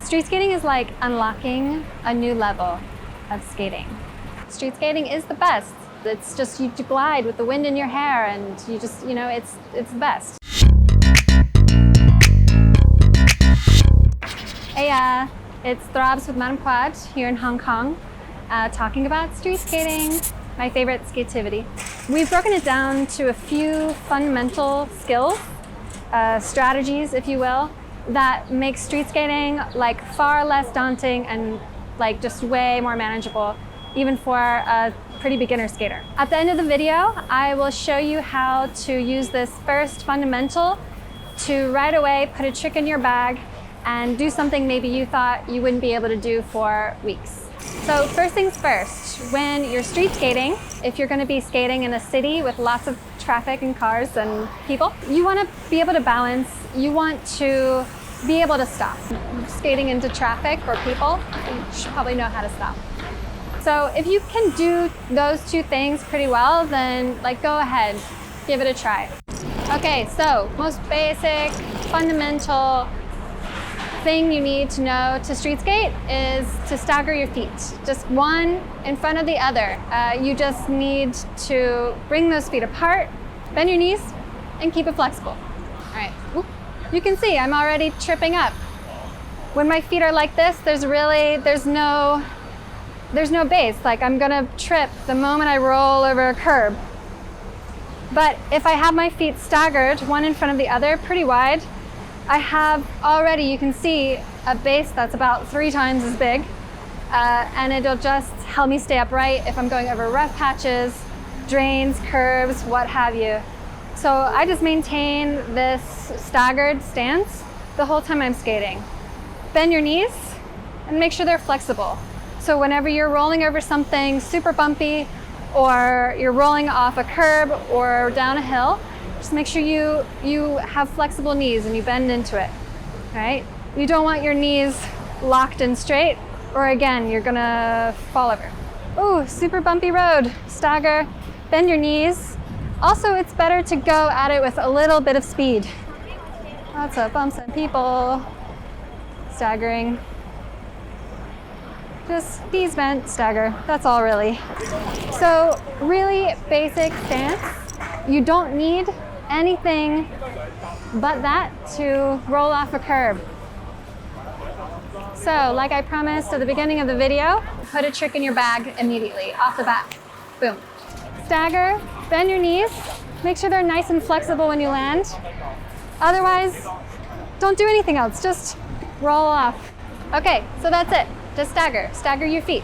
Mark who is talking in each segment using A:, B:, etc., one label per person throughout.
A: Street skating is like unlocking a new level of skating. Street skating is the best. It's just you glide with the wind in your hair and you just, you know, it's the best. Hey, it's Throbbs with Madame Quad here in Hong Kong, talking about street skating, my favorite skativity. We've broken it down to a few fundamental skills, strategies, if you will, that make street skating like far less daunting and like just way more manageable, even for a pretty beginner skater. At the end of the video, I will show you how to use this first fundamental to right away put a trick in your bag and do something maybe you thought you wouldn't be able to do for weeks. So first things first, when you're street skating, if you're going to be skating in a city with lots of traffic and cars and people, you want to be able to balance. You want to be able to stop. Skating into traffic or people, you should probably know how to stop. So if you can do those two things pretty well, then like go ahead, give it a try. Okay, so most basic, fundamental thing you need to know to street skate is to stagger your feet. Just one in front of the other. You just need to bring those feet apart, bend your knees, and keep it flexible. All right, you can see I'm already tripping up. When my feet are like this, there's no base. Like I'm gonna trip the moment I roll over a curb. But if I have my feet staggered, one in front of the other, pretty wide, I have already, you can see, a base that's about 3 times as big. And it'll just help me stay upright if I'm going over rough patches, drains, curves, what have you. So I just maintain this staggered stance the whole time I'm skating. Bend your knees and make sure they're flexible. So whenever you're rolling over something super bumpy or you're rolling off a curb or down a hill, just make sure you have flexible knees and you bend into it, right? You don't want your knees locked and straight or again, you're gonna fall over. Ooh, super bumpy road, stagger, bend your knees. Also, it's better to go at it with a little bit of speed. Lots of bumps and people, staggering. Just knees bent, stagger, that's all really. So really basic stance. You don't need anything but that to roll off a curb. So like I promised at the beginning of the video, put a trick in your bag immediately, off the bat, boom. Stagger, bend your knees, make sure they're nice and flexible when you land. Otherwise, don't do anything else, just roll off. Okay, so that's it. Just stagger your feet,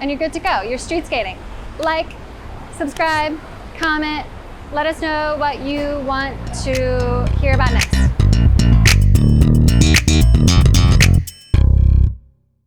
A: and you're good to go. You're street skating. Like, subscribe, comment, let us know what you want to hear about next.